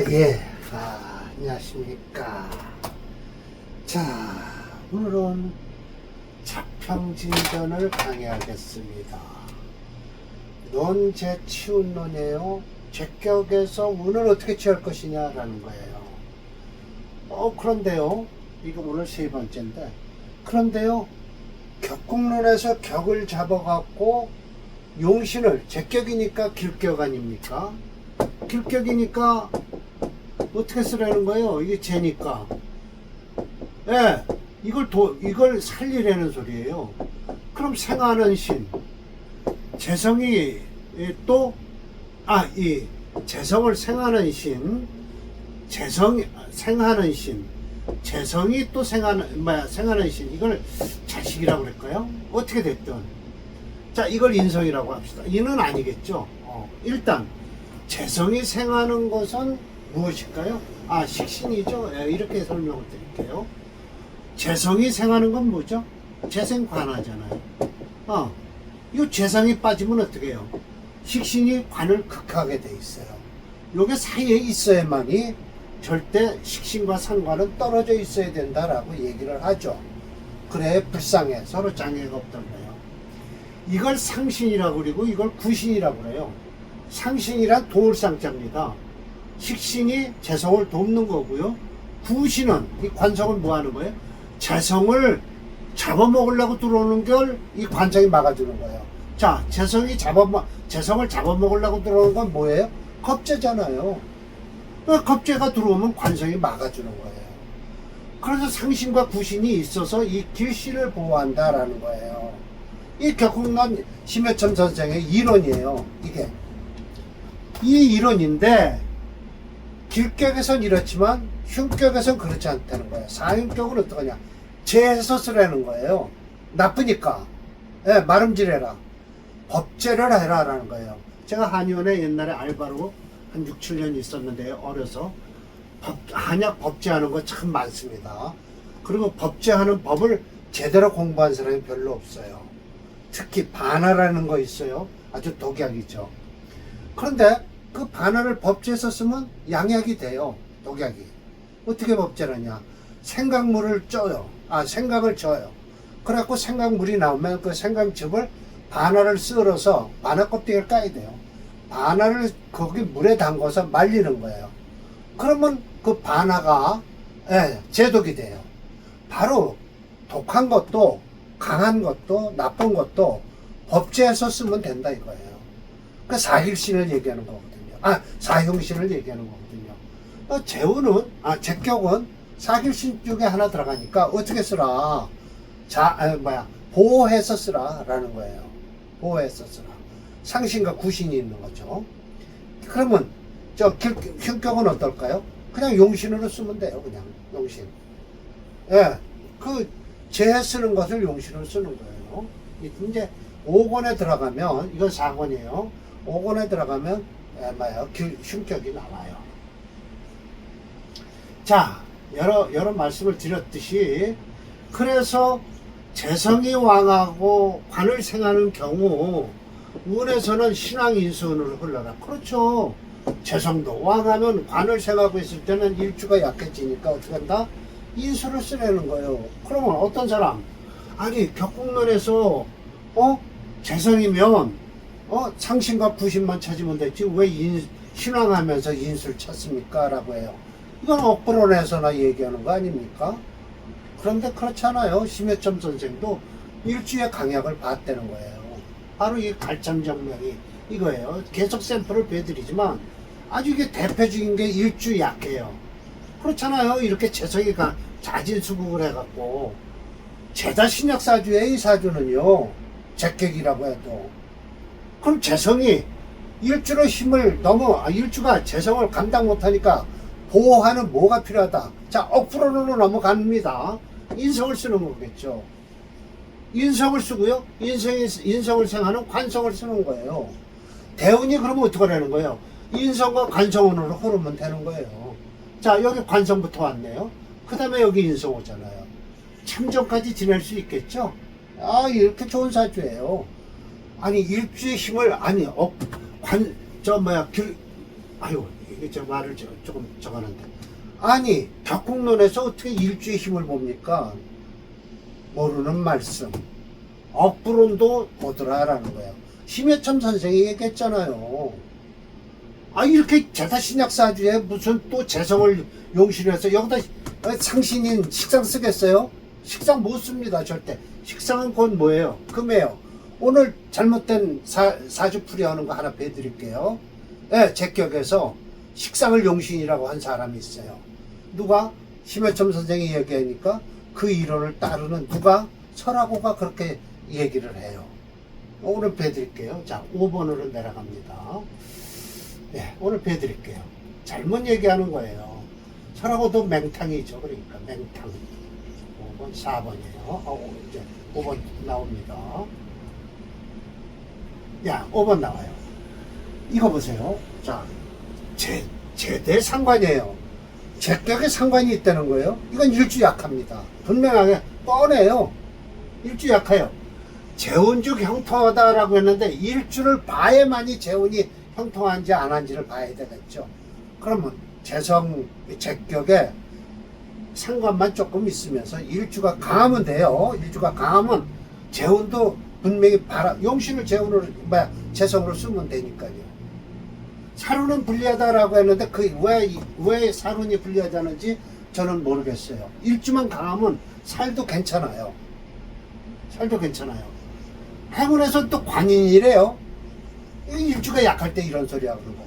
예. 안녕하십니까. 자, 오늘은 자평진전을 강의하겠습니다. 논제치운론이에요. 제격에서 운을 어떻게 취할 것이냐라는 거예요. 그런데요. 이거 오늘 세 번째인데. 그런데요. 격국론에서 격을 잡아갖고 용신을, 제격이니까 길격 아닙니까? 길격이니까 어떻게 쓰라는 거예요? 이게 재니까. 예, 이걸 살리라는 소리예요. 그럼 생하는 신, 재성이 이 재성을 생하는 신, 생하는 신, 재성이 또 생하는 신, 이걸 자식이라고 그럴까요? 어떻게 됐든. 자, 이걸 인성이라고 합시다. 이는 아니겠죠. 일단, 재성이 생하는 것은 무엇일까요? 식신이죠. 이렇게 설명을 드릴게요. 재성이 생하는 건 뭐죠? 재생관하잖아요. 이 재성이 빠지면 어떻게 해요? 식신이 관을 극하게 돼 있어요. 요게 사이에 있어야만이 절대 식신과 상관은 떨어져 있어야 된다라고 얘기를 하죠. 그래 불상해. 서로 장애가 없던 거예요. 이걸 상신이라고 그리고 이걸 구신이라고 그래요. 상신이란 도울 상자입니다. 식신이 재성을 돕는 거고요. 구신은 이 관성을 뭐 하는 거예요? 재성을 잡아먹으려고 들어오는 걸 이 관성이 막아주는 거예요. 자, 재성을 잡아먹으려고 들어오는 건 뭐예요? 겁재잖아요. 겁재가 들어오면 관성이 막아주는 거예요. 그래서 상신과 구신이 있어서 이 길신을 보호한다라는 거예요. 이 격국론 심여천 선생의 이론이에요. 이게 이 이론인데 길격에선 이렇지만 흉격에선 그렇지 않다는 거예요. 사흉격은 어떡하냐? 재해서 쓰라는 거예요. 나쁘니까. 말음질해라. 법제를 해라 라는 거예요. 제가 한의원에 옛날에 알바로 한 6, 7년 있었는데요. 어려서 한약 법제하는 거 참 많습니다. 그리고 법제하는 법을 제대로 공부한 사람이 별로 없어요. 특히 반하라는 거 있어요. 아주 독약이죠. 그런데 그 반하를 법제해서 쓰면 양약이 돼요. 독약이. 어떻게 법제하냐? 생강물을 쪄요. 생강을 쪄요. 그래갖고 생강물이 나오면 그 생강즙을 반하를 썰어서 반하 껍데기를 까야 돼요. 반하를 거기 물에 담궈서 말리는 거예요. 그러면 그 반하가 제독이 돼요. 바로 독한 것도 강한 것도 나쁜 것도 법제해서 쓰면 된다 이거예요. 그 사일신을 얘기하는 거거든요. 사흉신을 얘기하는 거거든요. 재우는, 제격은 사일신 중에 하나 들어가니까 어떻게 쓰라? 보호해서 쓰라 라는 거예요. 보호해서 쓰라. 상신과 구신이 있는 거죠. 그러면 흉격은 어떨까요? 그냥 용신으로 쓰면 돼요. 그냥 용신. 그 재해 쓰는 것을 용신으로 쓰는 거예요. 이제 5권에 들어가면, 이건 4권이에요. 5권에 들어가면 흉격이 나와요. 자, 여러 말씀을 드렸듯이, 그래서 재성이 왕하고 관을 생하는 경우 운에서는 신왕인수운으로 흘러라. 그렇죠. 재성도 왕하면 관을 생하고 있을 때는 일주가 약해지니까 어떻게 한다? 인수를 쓰라는 거예요. 그러면 어떤 사람? 격국론에서 재성이면 상신과 구신만 찾으면 됐지 왜 신왕하면서 인수를 찾습니까? 라고 해요. 이건 억부론에서나 얘기하는 거 아닙니까? 그런데 그렇잖아요. 심여천 선생도 일주의 강약을 봤다는 거예요. 바로 이 갈참정명이 이거예요. 계속 샘플을 배드리지만 아주 이게 대표적인 게 일주 약해요. 그렇잖아요. 이렇게 재성이 자진수국을 해갖고 제자 신약사주에 이 사주는요. 제격이라고 해도 그럼 재성이 일주로 힘을 일주가 재성을 감당 못하니까 보호하는 뭐가 필요하다. 자, 억프로로 넘어갑니다. 인성을 쓰는 거겠죠. 인성을 쓰고요. 인성을 생하는 관성을 쓰는 거예요. 대운이 그러면 어떻게 하라는 거예요? 인성과 관성운으로 흐르면 되는 거예요. 자, 여기 관성부터 왔네요. 그 다음에 여기 인성 오잖아요. 참전까지 지낼 수 있겠죠? 이렇게 좋은 사주예요. 일주의 힘을, 저 말을 조금 적어놨는데. 아니, 격국론에서 어떻게 일주의 힘을 봅니까? 모르는 말씀. 억부론도 보더라라는 거예요. 심여첨 선생이 얘기했잖아요. 아, 이렇게 제타신약사주에 무슨 또 재성을 용신해서 여기다 상신인 식상 쓰겠어요? 식상 못 씁니다, 절대. 식상은 곧 뭐예요? 금이에요. 오늘 잘못된 사주풀이 하는 거 하나 배드릴게요. 네, 제격에서 식상을 용신이라고 한 사람이 있어요. 누가? 심여첨 선생이 얘기하니까 그 이론을 따르는 누가? 설하고가 그렇게 얘기를 해요. 오늘 배드릴게요. 자, 5번으로 내려갑니다. 네, 오늘 배드릴게요. 잘못 얘기하는 거예요. 설하고도 맹탕이죠. 그러니까 맹탕. 5번, 4번이에요. 이제 5번 나옵니다. 야, 5번 나와요. 이거 보세요. 자, 제대 상관이에요. 제격에 상관이 있다는 거예요. 이건 일주 약합니다. 분명하게 뻔해요. 일주 약해요. 재운죽 형통하다라고 했는데 일주를 봐야만이 재운이 형통한지 안 한지를 봐야 되겠죠. 그러면 재성 제격에 상관만 조금 있으면서 일주가 강하면 돼요. 일주가 강하면 재운도 분명히 용신을 재운으로 재성으로 쓰면 되니까요. 사루는 불리하다라고 했는데 왜 사룬이 불리하다는지 저는 모르겠어요. 일주만 강하면 살도 괜찮아요. 살도 괜찮아요. 행운에서 또 관인이래요. 일주가 약할 때 이런 소리 하는 거거든요.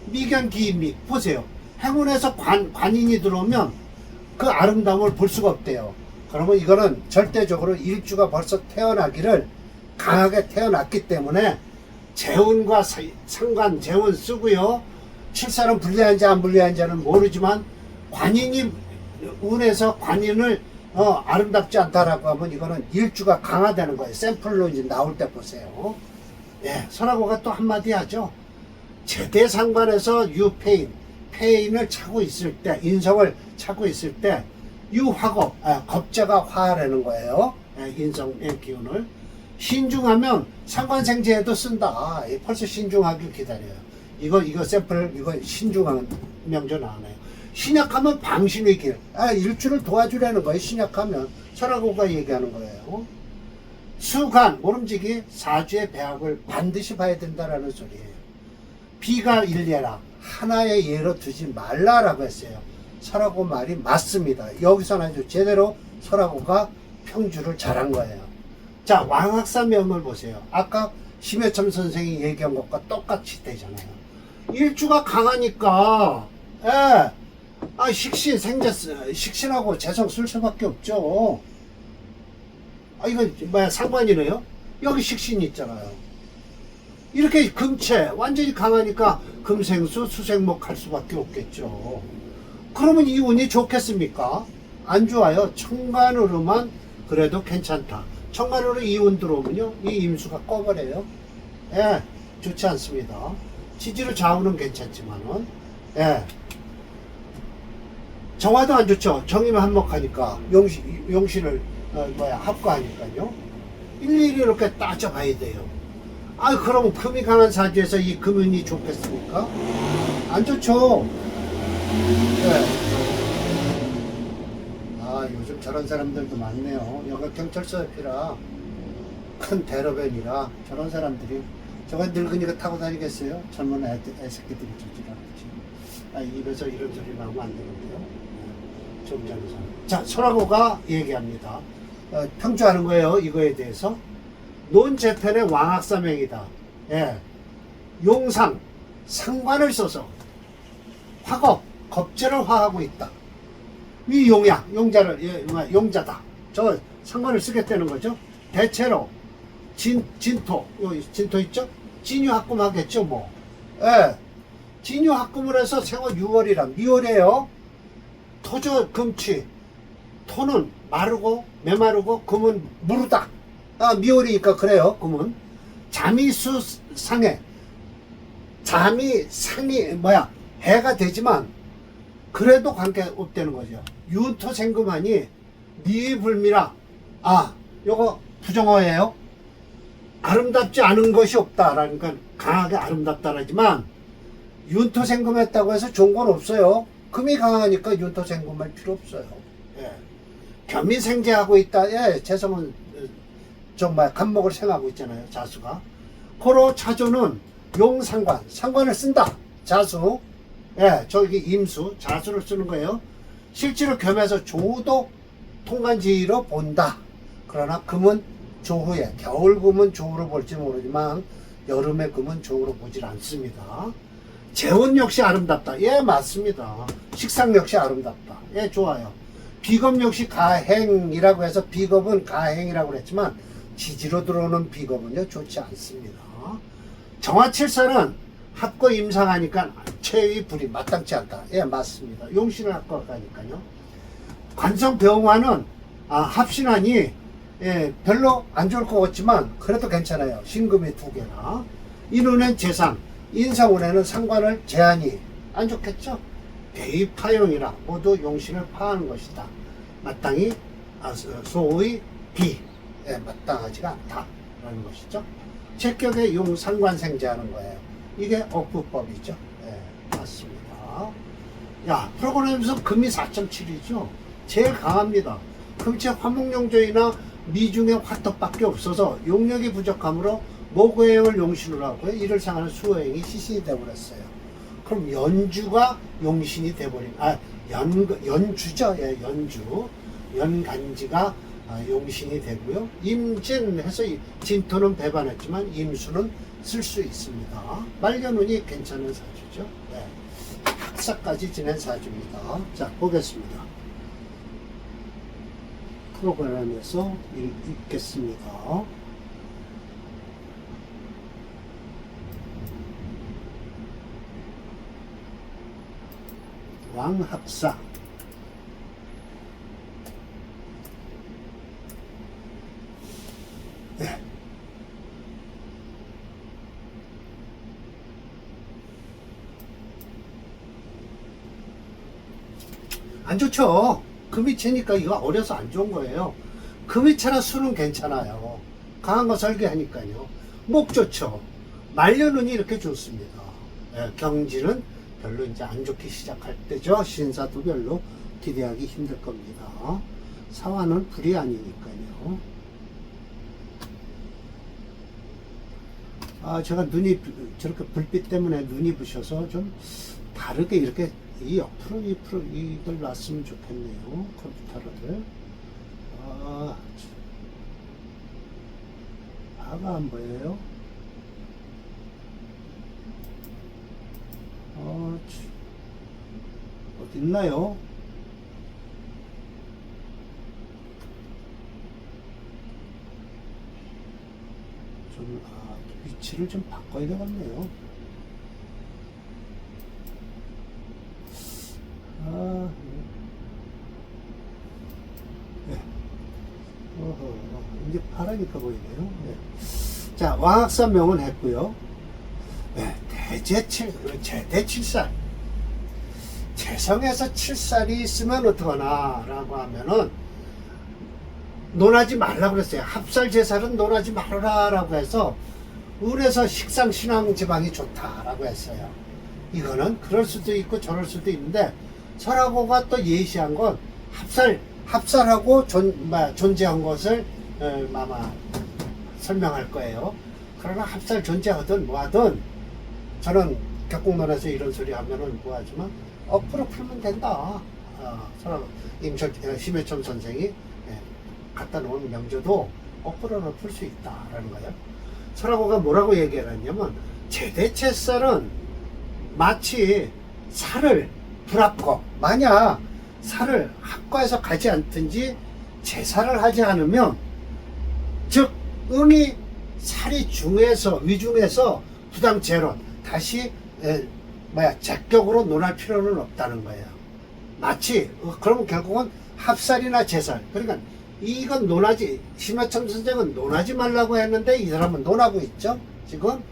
미견기입 보세요. 행운에서 관인이 들어오면 그 아름다움을 볼 수가 없대요. 그러면 이거는 절대적으로 일주가 벌써 태어나기를 강하게 태어났기 때문에 재운과 상관 재운 쓰고요. 칠사는 불리한지 안 불리한지는 모르지만 관인이 운에서 관인을 아름답지 않다라고 하면 이거는 일주가 강화되는 거예요. 샘플로 이제 나올 때 보세요. 예, 설하고가 또 한마디 하죠. 제대 상관에서 유페인, 페인을 차고 있을 때, 인성을 차고 있을 때, 유화겁, 겁재가 화하라는 거예요. 예, 인성의 기운을. 신중하면 상관생제에도 쓴다. 벌써 신중하길 기다려요. 이거 샘플, 이거 신중한 명저 나오네요. 신약하면 방신의 길. 일주를 도와주라는 거예요. 신약하면. 설하고가 얘기하는 거예요. 수간, 모름지기, 사주의 배합을 반드시 봐야 된다라는 소리예요. 비가 일례라. 하나의 예로 두지 말라라고 했어요. 설하고 말이 맞습니다. 여기서는 아주 제대로 설하고가 평주를 잘한 거예요. 자, 왕학사명을 보세요. 아까 심여첨 선생이 얘기한 것과 똑같이 되잖아요. 일주가 강하니까, 식신, 식신하고 재성 쓸 수밖에 없죠. 이거 상관이네요? 여기 식신이 있잖아요. 이렇게 금체, 완전히 강하니까 금생수, 수생목 할 수밖에 없겠죠. 그러면 이 운이 좋겠습니까? 안 좋아요. 천간으로만 그래도 괜찮다. 천간으로 이 운 들어오면요, 이 임수가 꺼버려요. 예, 좋지 않습니다. 지지로 좌우는 괜찮지만은, 예. 정화도 안 좋죠. 정이면 한몫하니까, 용신을, 합과하니까요. 일일이 이렇게 따져봐야 돼요. 그럼 금이 강한 사주에서 이 금운이 좋겠습니까? 안 좋죠. 예. 요즘 저런 사람들도 많네요. 여기 경찰서 옆이라 큰 대로변이라 저런 사람들이 저거 늙은이가 타고 다니겠어요? 젊은 애새끼들이 저지랄하지. 입에서 이런 소리 나오면 안 되는데요. 좀 전에 자, 설하고가 얘기합니다. 평주하는 거예요. 이거에 대해서. 논재편의 왕학사명이다. 예. 용상, 상관을 써서 화겁, 겁재를 화하고 있다. 이 용야, 용자다. 저 상관을 쓰겠다는 거죠. 대체로 진토, 여기 진토 있죠? 진유합금 하겠죠, 뭐. 예. 진유합금을 해서 생월 6월이라 미월이에요. 토저 금치. 토는 마르고 메마르고 금은 무르다. 미월이니까 그래요. 금은 잠이수상해. 잠이 상이 해가 되지만 그래도 관계 없다는 거죠. 윤토생금하니 미불미라. 요거 부정어예요. 아름답지 않은 것이 없다라는 건 강하게 아름답다라지만 윤토생금했다고 해서 좋은 건 없어요. 금이 강하니까 윤토생금할 필요 없어요. 예. 겸이생재하고 있다. 예, 재성은 정말 간목을 생하고 있잖아요. 자수가. 고로 자조는 용상관, 상관을 쓴다. 자수. 예, 저기 임수, 자수를 쓰는 거예요. 실제로 겸해서 조도 통간지로 본다. 그러나 금은 조후에, 겨울 금은 조후로 볼지 모르지만 여름의 금은 조후로 보질 않습니다. 재혼 역시 아름답다. 예, 맞습니다. 식상 역시 아름답다. 예, 좋아요. 비겁 역시 가행이라고 해서 비겁은 가행이라고 그랬지만 지지로 들어오는 비겁은요 좋지 않습니다. 정화칠사는 합거 임상하니까 최의 불이 마땅치 않다. 예, 맞습니다. 용신을 합거 가니까요. 관성병화는 합신하니 예, 별로 안 좋을 것 같지만 그래도 괜찮아요. 신금이 2개나. 인운은 재상, 인상운에는 상관을 제한이 안 좋겠죠. 대입파용이라 모두 용신을 파하는 것이다. 마땅히 소의 비 마땅하지가 않다라는 것이죠. 제격의 용 상관생제하는 거예요. 이게 억부법이죠. 맞습니다. 야, 프로그램에서 금이 4.7이죠. 제일 강합니다. 금체 화목용조이나 미중의 화톱밖에 없어서 용력이 부족하므로 모고행을 용신으로 하고요. 이를 상하는 수호행이 시신이 되어버렸어요. 그럼 연주가 용신이 되어버린, 연주죠. 예, 연주. 연간지가 용신이 되고요. 임진 해서 진토는 배반했지만 임수는 쓸 수 있습니다. 말년운이 괜찮은 사주죠. 네. 학사까지 지낸 사주입니다. 자, 보겠습니다. 프로그램에서 읽겠습니다. 왕학사. 네. 안 좋죠. 금이 채니까 이거 어려서 안 좋은 거예요. 금이 채나 수는 괜찮아요. 강한 거 설계하니까요. 목 좋죠. 말년운이 이렇게 좋습니다. 예, 경지는 별로 이제 안 좋게 시작할 때죠. 신사도 별로 기대하기 힘들 겁니다. 사화는 불이 아니니까요. 제가 눈이 저렇게 불빛 때문에 눈이 부셔서 좀 다르게 이렇게 이 옆으로 이걸 놨으면 좋겠네요. 컴퓨터를. 바가 안 보여요? 어디 있나요? 좀, 위치를 좀 바꿔야 되겠네요. 네. 이제 파라니까 보이네요. 네. 자, 왕학산명은 했고요. 네, 제대칠살. 재성에서 7살이 있으면 어떡하나 라고 하면은 논하지 말라고 그랬어요. 합살 제살은 논하지 말아라 라고 해서 을에서 식상 신앙 지방이 좋다라고 했어요. 이거는 그럴 수도 있고 저럴 수도 있는데 설하고가 또 예시한 건 합살하고 존재한 것을 아마 설명할 거예요. 그러나 합살 존재하든 뭐하든 저는 격국론에서 이런 소리 하면은 뭐하지만 억부로 풀면 된다. 설하고 심해첨 선생이 갖다 놓은 명조도 억부로는 풀 수 있다라는 거예요. 설하고가 뭐라고 얘기를 했냐면 제대채살은 마치 살을 불합거, 만약 살을 합과해서 가지 않든지 제살을 하지 않으면 즉 음이 살이 위중해서 부당 제론 다시 적격으로 논할 필요는 없다는 거예요. 마치 그러면 결국은 합살이나 제살, 그러니까 이건 심해첨 선생은 논하지 말라고 했는데 이 사람은 논하고 있죠. 지금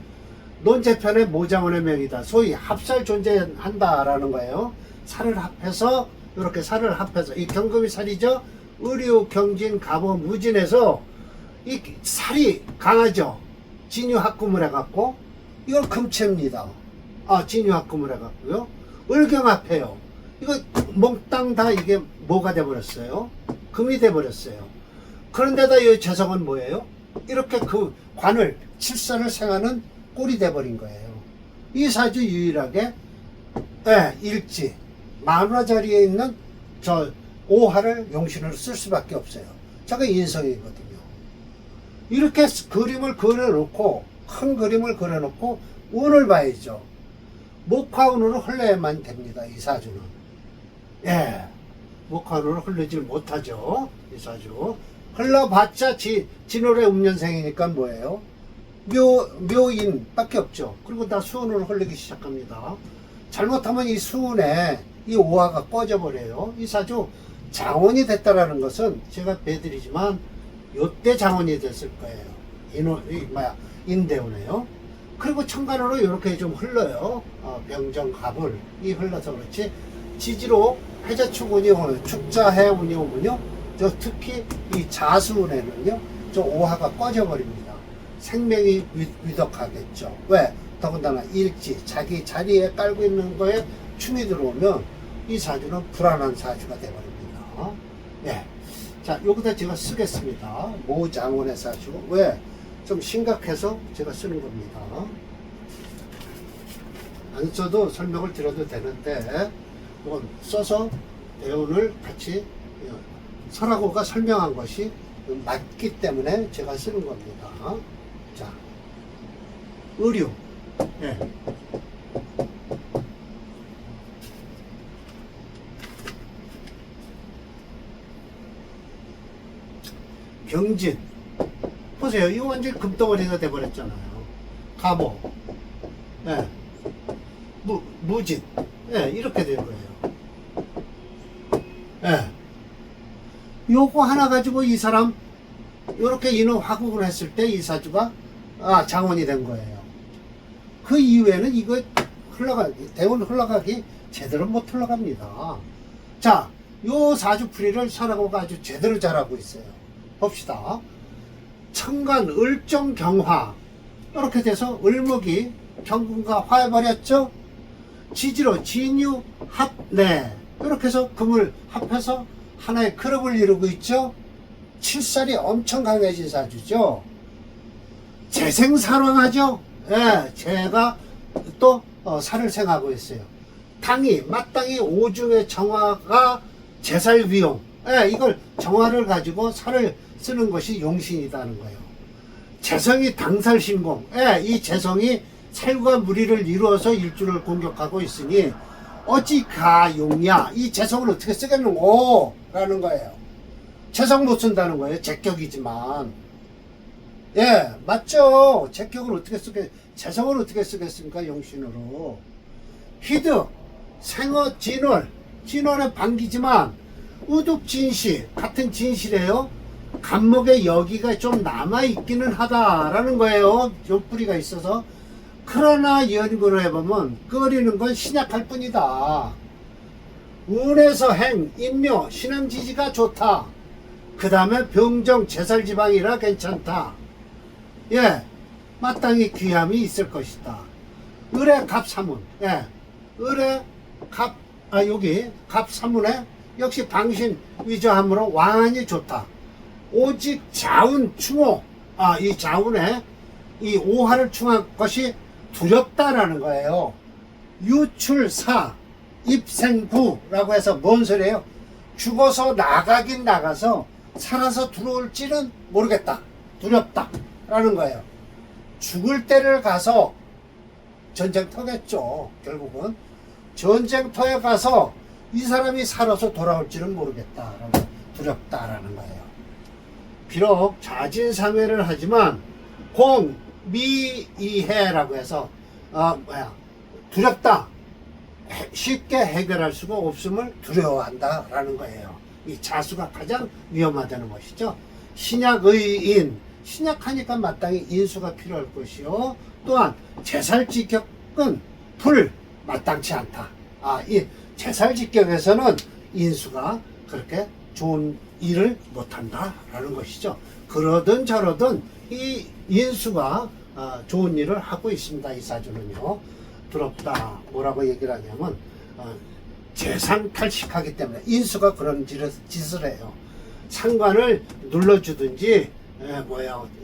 논제편의 모장원의 명이다. 소위 합살 존재한다라는 거예요. 살을 합해서 이렇게 살을 합해서 이 경금이 살이죠. 의류, 경진, 갑오, 무진에서 이 살이 강하죠. 진유 합금을 해갖고 이걸 금채입니다. 진유합금을 해갖고요. 을경합해요. 이거 몽땅 다 이게 뭐가 돼버렸어요? 금이 돼버렸어요. 그런데다 이 재성은 뭐예요? 이렇게 그 관을 칠사를 생하는 꼴이 돼버린 거예요. 이 사주 유일하게 일지 만화 자리에 있는 저 오화를 용신으로 쓸 수밖에 없어요. 저게 인성이거든요. 이렇게 그림을 그려놓고 큰 그림을 그려놓고 운을 봐야죠. 목화운으로 흘러야만 됩니다. 이 사주는. 목화운으로 흘리질 못하죠. 이 사주. 흘러봤자 진월의 음년생이니까 뭐예요? 묘인 밖에 없죠. 그리고 다 수운으로 흘리기 시작합니다. 잘못하면 이 수운에 이 오화가 꺼져버려요. 이 사주 장원이 됐다라는 것은 제가 배드리지만 요때 장원이 됐을 거예요. 인대운에요. 그리고 천간으로 이렇게 좀 흘러요. 병정갑을이 흘러서 그렇지. 지지로 해자축운이 오면 축자해운이 오면요. 특히 이 자수운에는요. 저 오화가 꺼져버립니다. 생명이 위덕하겠죠. 왜? 더군다나 일지 자기 자리에 깔고 있는 거에 충이 들어오면 이 사주는 불안한 사주가 되어버립니다. 자, 여기다 제가 쓰겠습니다. 모장원의 사주. 왜? 좀 심각해서 제가 쓰는 겁니다. 안 써도 설명을 드려도 되는데, 이건 써서 대운을 같이 설하고가 설명한 것이 맞기 때문에 제가 쓰는 겁니다. 자, 의류. 경진. 보세요. 이거 완전히 금덩어리가 돼버렸잖아요. 갑오. 무진. 이렇게 된 거예요. 요거 하나 가지고 이 사람, 요렇게 인원 화국을 했을 때 이 사주가, 장원이 된 거예요. 그 이후에는 이거 대운 흘러가기 제대로 못 흘러갑니다. 자, 요 사주풀이를 설하고가 아주 제대로 잘하고 있어요. 봅시다. 천간 을정경화 이렇게 돼서 을목이 경금과 화해버렸죠. 지지로 진유합 이렇게 해서 금을 합해서 하나의 그룹을 이루고 있죠. 칠살이 엄청 강해진 사주죠. 재생사랑하죠. 제가 또 살을 생하고 있어요. 당이 마땅히 오중의 정화가 제살위용. 이걸 정화를 가지고 살을 쓰는 것이 용신이다는 거예요. 재성이 당살신공. 이 재성이 살과 무리를 이루어서 일주를 공격하고 있으니 어찌 가용야. 이 재성을 어떻게 쓰겠노? 라는 거예요. 재성 못 쓴다는 거예요. 제격이지만. 맞죠. 제격을 어떻게 재성을 어떻게 쓰겠습니까? 용신으로. 희득, 생어, 진월. 진월의 반기지만 우둑진시 같은 진실이에요. 간목의 여기가 좀 남아있기는 하다라는 거예요. 옆뿌리가 있어서. 그러나 연구를 해보면 끓이는 건 신약할 뿐이다. 운에서 행, 인묘, 신앙지지가 좋다. 그 다음에 병정, 제살지방이라 괜찮다. 마땅히 귀함이 있을 것이다. 을의 갑사문. 을의 여기 갑사문에 역시 방신 위저함으로 왕안이 좋다. 오직 자운 충호. 이 자운에 이 오화를 충한 것이 두렵다라는 거예요. 유출사 입생부라고 해서 뭔 소리예요? 죽어서 나가긴 나가서 살아서 들어올지는 모르겠다. 두렵다 라는 거예요. 죽을 때를 가서 전쟁터겠죠. 결국은 전쟁터에 가서 이 사람이 살아서 돌아올지는 모르겠다. 두렵다라는 거예요. 비록 자진상회를 하지만 공미이해라고 해서 두렵다. 쉽게 해결할 수가 없음을 두려워한다 라는 거예요. 이 자수가 가장 위험하다는 것이죠. 신약의인. 신약하니까 마땅히 인수가 필요할 것이요. 또한 제살직격은 불 마땅치 않다. 이 제살직격에서는 인수가 그렇게 좋은 일을 못한다 라는 것이죠. 그러든 저러든 이 인수가 좋은 일을 하고 있습니다. 이 사주는요. 두렵다. 뭐라고 얘기를 하냐면 재산 탈식하기 때문에 인수가 그런 짓을 해요. 상관을 눌러주든지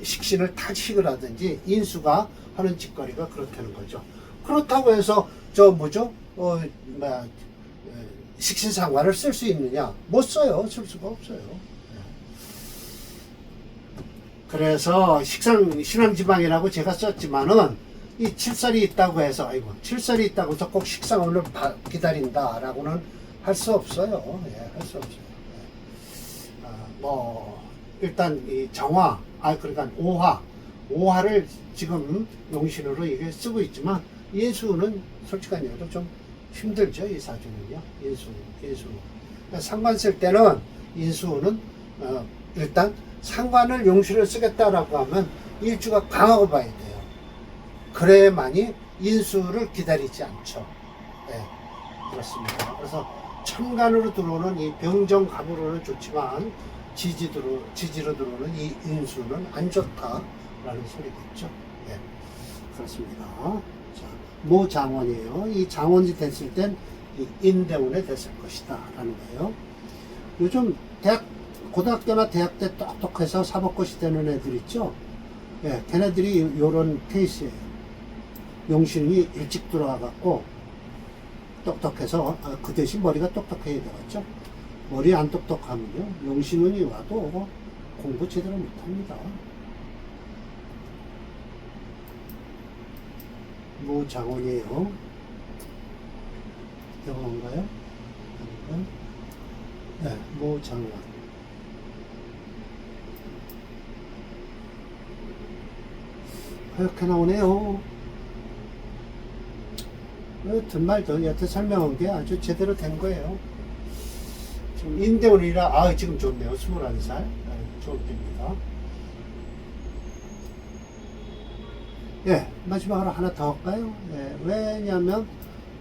식신을 탈식을 하든지 인수가 하는 짓거리가 그렇다는 거죠. 그렇다고 해서 식신상관을 쓸 수 있느냐? 못 써요. 쓸 수가 없어요. 그래서 신앙지방이라고 제가 썼지만은 이 칠살이 있다고 해서 칠살이 있다고 해서 꼭 식상운을 기다린다라고는 할 수 없어요. 할 수 없어요. 일단 이 정화, 그러니까 오화를 지금 용신으로 이게 쓰고 있지만 인수는 솔직한 얘기로 좀 힘들죠. 이 사주는요. 인수. 그러니까 상관 쓸 때는 인수는 일단 상관을 용신을 쓰겠다라고 하면 일주가 강하고 봐야 돼요. 그래야만이 인수를 기다리지 않죠. 네, 그렇습니다. 그래서 천간으로 들어오는 이 병정갑으로는 좋지만 지지로 들어오는 이 인수는 안 좋다라는 소리겠죠. 네, 그렇습니다. 자, 모장원이에요. 이 장원이 됐을 땐 이 인대운에 됐을 것이다 라는 거예요. 요즘 고등학교나 대학 때 똑똑해서 사법고시 되는 애들 있죠. 걔네들이 요런 케이스예요. 용신이 일찍 들어와갖고 똑똑해서 그 대신 머리가 똑똑해야 되겠죠. 머리 안 똑똑하면요 용신운이 와도 공부 제대로 못합니다. 모장원이에요. 영어인가요? 네, 모장원. 이렇게 나오네요. 든 말든 여태 설명한 게 아주 제대로 된 거예요. 지금 인대운이라 지금 좋네요. 21살. 좋을 때입니다. 마지막으로 하나 더 할까요? 왜냐면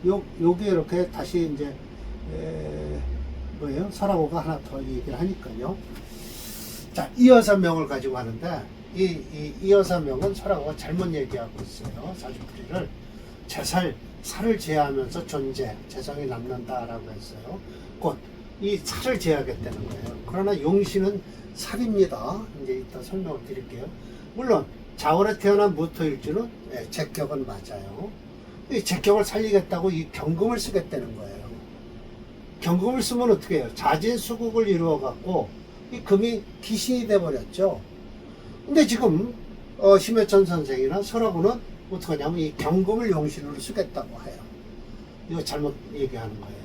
여기 이렇게 다시 이제 설하고가 하나 더 얘기를 하니까요. 자, 이어서 명을 가지고 하는데 이어서 명은 설하고가 잘못 얘기하고 있어요. 사주풀이를 살을 제하면서 재성이 남는다라고 했어요. 곧 이 살을 제하겠다는 거예요. 그러나 용신은 살입니다. 이제 이따 설명을 드릴게요. 물론 자월에 태어난 무토일주는 제격은 맞아요. 이 제격을 살리겠다고 이 경금을 쓰겠다는 거예요. 경금을 쓰면 어떻게 해요? 자진수국을 이루어 갖고 이 금이 귀신이 돼 버렸죠. 근데 지금 심해천 선생이나 설하고는 어떻게 하냐면 이 경금을 용신으로 쓰겠다고 해요. 이거 잘못 얘기하는 거예요.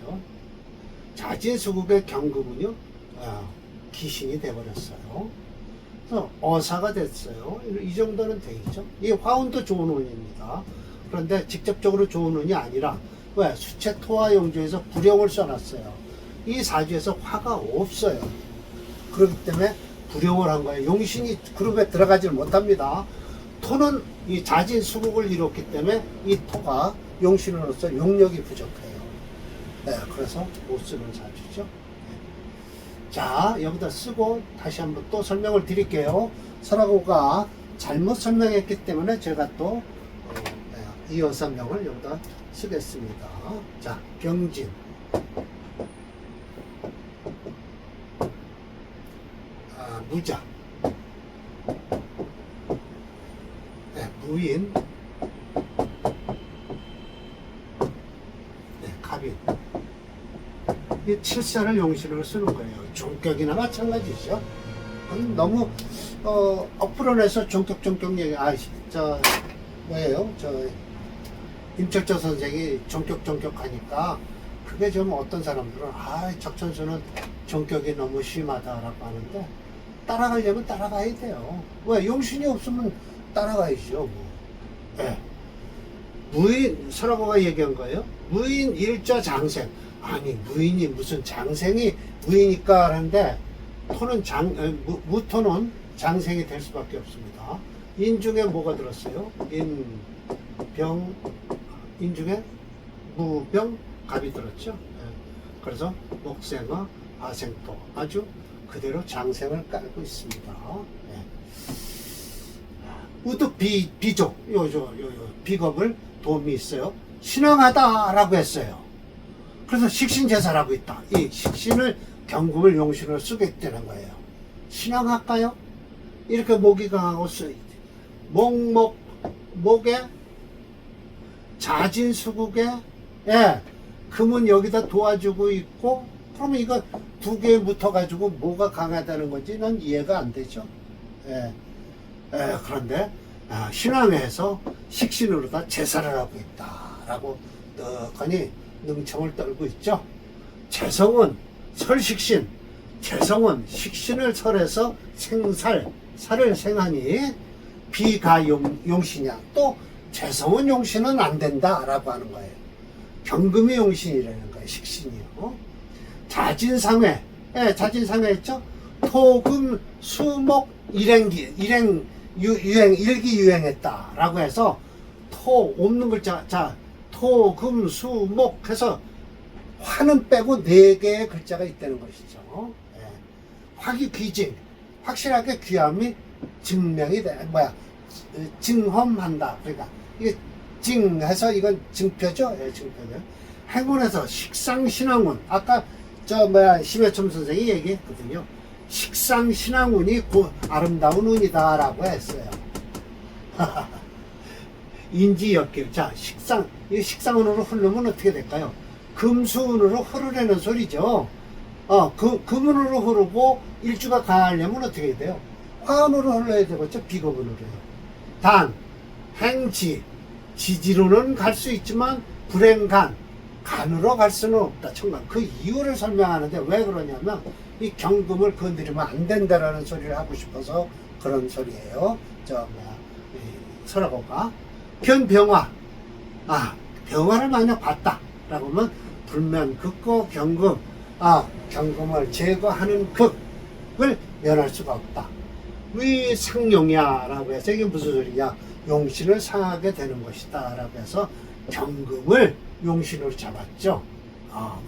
자진수국의 경금은요 귀신이 돼 버렸어요. 그래서 어사가 됐어요. 이 정도는 되겠죠. 이 화운도 좋은 운입니다. 그런데 직접적으로 좋은 운이 아니라 수채 토화 용조에서 불용을 써놨어요. 이 사주에서 화가 없어요. 그렇기 때문에 불용을 한 거예요. 용신이 그룹에 들어가질 못합니다. 토는 이 자진 수국을 이뤘기 때문에 이 토가 용신으로서 용력이 부족해요. 그래서 못 쓰는 사주죠. 자, 여기다 쓰고 다시 한번 또 설명을 드릴게요. 설하고가 잘못 설명했기 때문에 제가 또 이어서 명을 여기다 쓰겠습니다. 자, 병진. 무자. 무인. 갑인. 이 칠사를 용신으로 쓰는 거예요. 종격이나 마찬가지죠. 너무 엎으로내서 종격 얘기. 임철저 선생이 종격 하니까 그게 좀 어떤 사람들은 적천수는 종격이 너무 심하다라고 하는데 따라가려면 따라가야 돼요. 왜? 용신이 없으면 따라가야죠. 무인, 설하고가 얘기한 거예요. 무인 일자 장생. 아니, 무인이 무슨 장생이 무이니까 하는데 토는 무토는 장생이 될 수밖에 없습니다. 인 중에 뭐가 들었어요? 인 중에 무병 갑이 들었죠. 그래서 목생화 화생토 아주 그대로 장생을 깔고 있습니다. 우득 비족 비겁을 도움이 있어요. 신앙하다라고 했어요. 그래서 식신제사라고 있다. 이 식신을 경금을 용신으로 쓰게 되는 거예요. 신앙할까요? 이렇게 목이 강하고 목에 자진수국에 예, 금은 여기다 도와주고 있고, 그러면 이거 두 개 붙어가지고 뭐가 강하다는 건지는 이해가 안 되죠. 예. 그런데 신앙에서 식신으로다 제사를 하고 있다라고 떡하니 능청을 떨고 있죠. 재성은 설식신, 재성은 식신을 설해서 살을 생하니 비가용신이야. 또 재성은 용신은 안 된다라고 하는 거예요. 경금이 용신이라는 거예요. 식신이요. 자진상회, 자진상회 했죠. 토금 수목 일기유행했다라고 해서 토 없는 글자, 자 토금 수목 해서 화는 빼고 4개의 글자가 있다는 것이죠. 화기 귀징, 확실하게 귀함이 증명이 돼, 증험한다. 그러니까 이게 증해서 이건 증표죠. 증표죠. 행운에서 식상신앙운, 아까 심해첨 선생이 얘기했거든요. 식상신앙운이 아름다운 운이다라고 했어요. 인지역길. 자, 이 식상운으로 흐르면 어떻게 될까요? 금수운으로 흐르려는 소리죠. 금운으로 흐르고 일주가 강하려면 어떻게 돼요? 화운으로 흘러야 되겠죠. 비겁운으로요. 단, 행지, 지지로는 갈 수 있지만 불행간, 간으로 갈 수는 없다. 청간. 그 이유를 설명하는데 왜 그러냐면 이 경금을 건드리면 안 된다라는 소리를 하고 싶어서 그런 소리예요. 설화고가 변병화. 병화를 만약 봤다라고 하면 불면 극고 경금, 경금을 제거하는 극을 면할 수가 없다. 위상용야라고 해서 이게 무슨 소리냐? 용신을 상하게 되는 것이다 라고 해서 경금을 용신으로 잡았죠.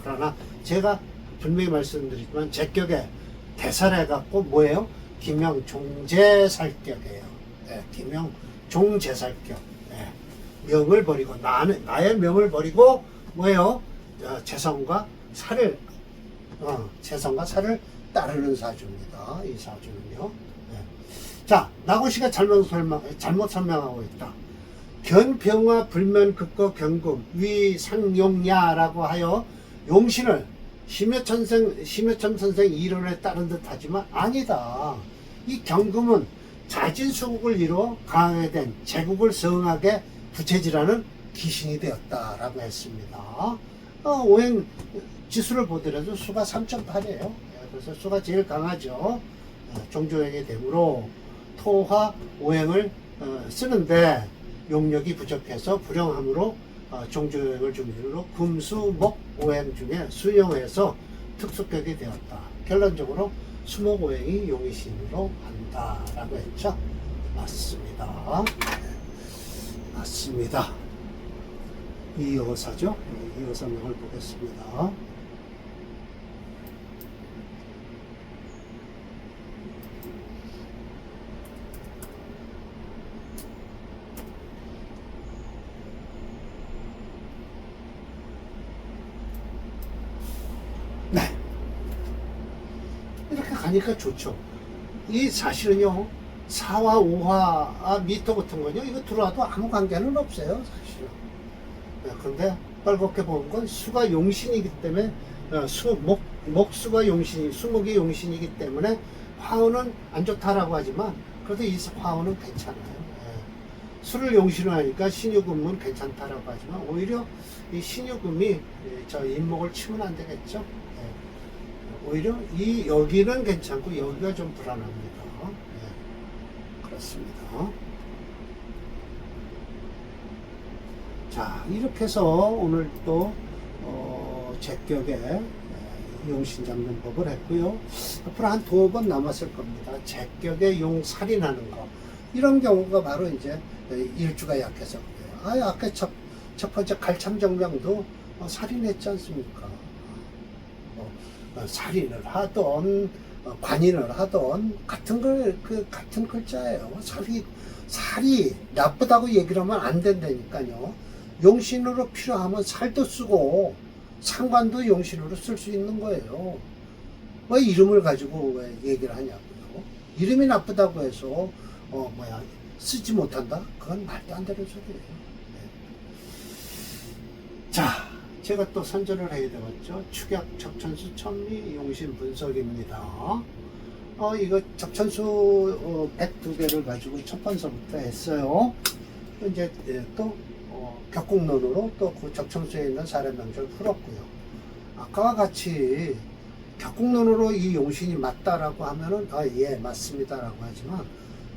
그러나 제가 분명히 말씀드리지만 제격에 대살해갖고 뭐예요? 김영종제살격이에요. 김영종제살격. 명을 버리고 나의 명을 버리고 뭐예요? 재성과 살을 따르는 사주입니다. 이 사주는요. 자, 나고시가 잘못 설명하고 있다. 견병화 불면극거 경금 위상용야라고 하여 용신을 심여첨 선생 이론에 따른 듯 하지만 아니다. 이 경금은 자진수국을 이루어 강하게 된 제국을 성하게 부채질하는 기신이 되었다라고 했습니다. 오행 지수를 보더라도 수가 3.8이에요. 그래서 수가 제일 강하죠. 종조행이 되므로 토화 오행을 쓰는데 용력이 부족해서 불용함으로 종조행을 중심으로 금수목 오행 중에 수용해서 특수격이 되었다. 결론적으로 수목 오행이 용의신으로 한다라고 했죠. 맞습니다. 맞습니다. 이 여사죠. 이 여사명을 보겠습니다. 네. 이렇게 가니까 좋죠. 이 사실은요, 4화, 5화, 미터 같은 거요, 이거 들어와도 아무 관계는 없어요, 사실은. 그런데 빨갛게 보는 건 수가 용신이기 때문에, 목수가 수목이 용신이기 때문에 화운은 안 좋다라고 하지만, 그래도 이 화운은 괜찮아요. 수를 용신으로 하니까 신유금은 괜찮다라고 하지만, 오히려 이 신유금이 저 인목을 치면 안 되겠죠. 오히려 여기는 괜찮고 여기가 좀 불안합니다. 그렇습니다. 자, 이렇게 해서 오늘 또 제격에 용신 잡는 법을 했고요. 앞으로 한 2번 남았을 겁니다. 제격에 용살인하는 거, 이런 경우가 바로 이제 일주가 약해서 그래요. 아까 첫 번째 갈창정명도 살인했지 않습니까? 살인을 하던 관인을 하던 같은 글자예요. 살이 나쁘다고 얘기를 하면 안 된다니까요. 용신으로 필요하면 살도 쓰고 상관도 용신으로 쓸 수 있는 거예요. 왜 이름을 가지고 왜 얘기를 하냐고요. 이름이 나쁘다고 해서 쓰지 못한다? 그건 말도 안 되는 소리예요. 네. 자, 제가 또 선전을 해야 되겠죠. 축약, 적천수, 천리, 용신 분석입니다. 이거 적천수 102개를 가지고 첫 번서부터 했어요. 이제 또 격국론으로 또 그 적천수에 있는 사례명절 풀었고요. 아까와 같이 격국론으로 이 용신이 맞다라고 하면은 예 맞습니다라고 하지만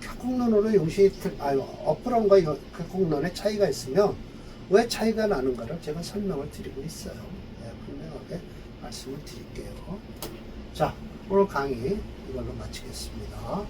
격국론으로 용신이 어프론과 격국론의 차이가 있으면 왜 차이가 나는가를 제가 설명을 드리고 있어요. 네, 분명하게 말씀을 드릴게요. 자, 오늘 강의 이걸로 마치겠습니다.